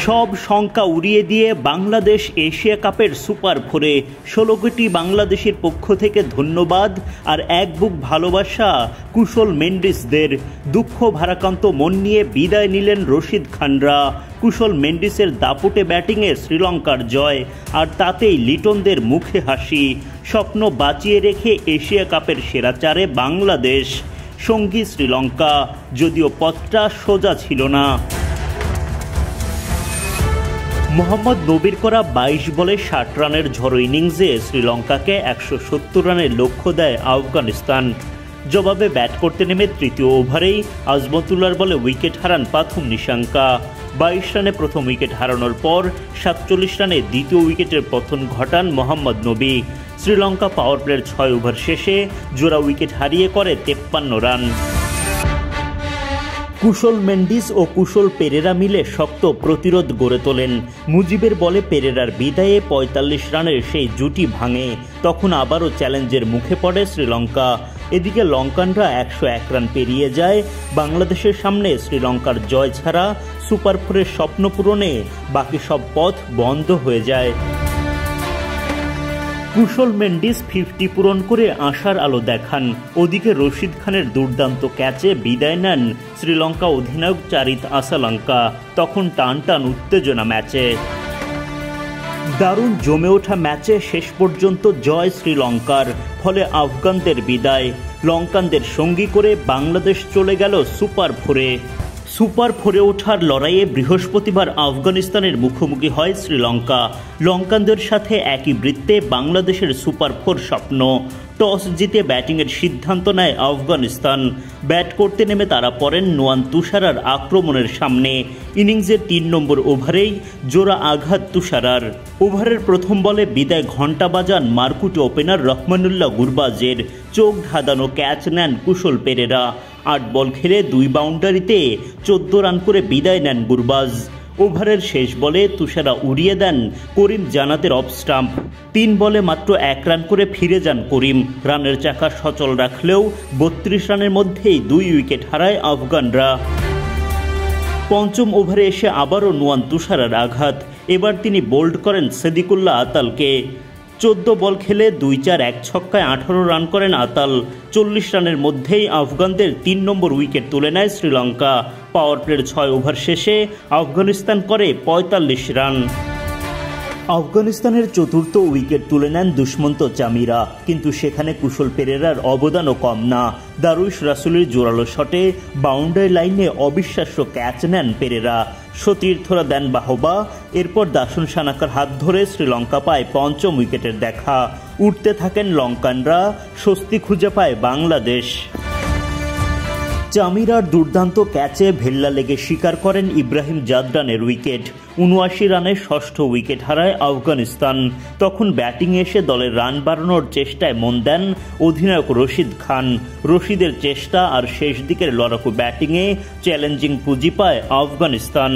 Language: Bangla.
সব শঙ্কা উড়িয়ে দিয়ে বাংলাদেশ এশিয়া কাপের সুপার ফোরে ১৬ কোটি বাংলাদেশের পক্ষ থেকে ধন্যবাদ আর এক বুক ভালোবাসা কুশল মেন্ডিসদের। দুঃখ ভারাক্রান্ত মন নিয়ে বিদায় নিলেন রশিদ খানরা। কুশল মেন্ডিসের দাপুটে ব্যাটিংয়ে শ্রীলঙ্কার জয়, আর তাতেই লিটনদের মুখে হাসি। স্বপ্ন বাঁচিয়ে রেখে এশিয়া কাপের সেরা চারে বাংলাদেশ, সঙ্গী শ্রীলঙ্কা, যদিও পথটা সোজা ছিল না। মোহাম্মদ নবীর করা ২২ বলে ৬০ রানের ঝড়ো ইনিংসে শ্রীলঙ্কাকে ১৭০ রানের লক্ষ্য দেয় আফগানিস্তান। জবাবে ব্যাট করতে নেমে তৃতীয় ওভারেই আজমতুল্লাহর বলে উইকেট হারান পাথুম নিশাঙ্কা। ২২ রানে প্রথম উইকেট হারানোর পর ৪৭ রানে দ্বিতীয় উইকেটের পতন ঘটান মোহাম্মদ নবী। শ্রীলঙ্কা পাওয়ার প্লের ৬ ওভার শেষে জোড়া উইকেট হারিয়ে করে ৫৩ রান। কুশল মেন্ডিস ও কুশল পেরেরা মিলে শক্ত প্রতিরোধ গড়ে তোলেন। মুজিবের বলে পেরেরার বিদায়ে ৪৫ রানের সেই জুটি ভাঙে। তখন আবারও চ্যালেঞ্জের মুখে পড়ে শ্রীলঙ্কা। এদিকে লঙ্কানরা ১০১ রান পেরিয়ে যায়। বাংলাদেশের সামনে শ্রীলঙ্কার জয় ছাড়া সুপার ফোরের স্বপ্ন পূরণে বাকি সব পথ বন্ধ হয়ে যায়। কুশল মেন্ডিস ৫০ পূরণ করে আশার আলো দেখান। ওদিকে রশিদ খানের দুর্দান্ত ক্যাচে বিদায় নেন শ্রীলঙ্কা অধিনায়ক চারিত আসালাঙ্কা। তখন টান টান উত্তেজনা ম্যাচে। দারুণ জমে ওঠা ম্যাচে শেষ পর্যন্ত জয় শ্রীলঙ্কার, ফলে আফগানদের বিদায়। লঙ্কানদের সঙ্গী করে বাংলাদেশ চলে গেল সুপার ফোরে। সুপার ফোরে ওঠার লড়াইয়ে বৃহস্পতিবার আফগানিস্তানের মুখোমুখি হয় শ্রীলঙ্কা। লঙ্কানদের সাথে একই বৃত্তে বাংলাদেশের সুপার ফোর স্বপ্ন। টস জিতে ব্যাটিংয়ের সিদ্ধান্ত নেয় আফগানিস্তান। ব্যাট করতে নেমে তারা পড়েন নুয়ান তুষারার আক্রমণের সামনে। ইনিংসের ৩ নম্বর ওভারেই জোড়া আঘাত তুষারার। ওভারের প্রথম বলে বিদায় ঘণ্টা বাজান মারকুটে ওপেনার রহমানুল্লাহ গুরবাজের। চোখ ধাঁধানো ক্যাচ নেন কুশল পেরেরা। ৮ বল খেলে ২ বাউন্ডারিতে ১৪ রান করে বিদায় নেন গুরবাজ। ওভারের শেষ বলে তুষারা উড়িয়ে দেন করিম জানাতের অফ স্টাম্প। ৩ বলে মাত্র ১ রান করে ফিরে যান করিম। রানের চাকা সচল রাখলেও ৩২ রানের মধ্যেই ২ উইকেট হারায় আফগানরা। পঞ্চম ওভারে এসে আবারও নুয়ান তুষারার আঘাত। এবার তিনি বোল্ড করেন সিদ্দিকুল্লাহ আতালকে। ১৪ বল খেলে ২-৪-১ ছক্কায় ১৮ রান করেন আতাল। ৪০ রানের মধ্যেই আফগানদের ৩ নম্বর উইকেট তুলে নেয় শ্রীলঙ্কা। পাওয়ার প্লের ৬ ওভার শেষে আফগানিস্তান করে ৪৫ রান। আফগানিস্তানের চতুর্থ উইকেট তুলে নেন দুষ্মন্ত চামিরা, কিন্তু সেখানে কুশল পেরেরার অবদানও কম না। দারুইশ রাসুলের জোরালো শটে বাউন্ডারি লাইনে অবিশ্বাস্য ক্যাচ নেন পেরেরা। সতীর্থরা দেন বাহবা। এরপর দাসুন সানাকার হাত ধরে শ্রীলঙ্কা পায় পঞ্চম উইকেটের দেখা। উঠতে থাকেন লঙ্কানরা, স্বস্তি খুঁজে পায় বাংলাদেশ। চামিরার দুর্দান্ত ক্যাচে ভেল্লা লেগে শিকার করেন ইব্রাহিম জাদরানের উইকেট। ৭৯ রানে ষষ্ঠ উইকেট হারায় আফগানিস্তান। তখন ব্যাটিংয়ে এসে দলের রান বাড়ানোর চেষ্টায় মন দেন অধিনায়ক রশিদ খান। রশিদের চেষ্টা আর শেষ দিকের লড়াকু ব্যাটিংয়ে চ্যালেঞ্জিং পুঁজি পায় আফগানিস্তান।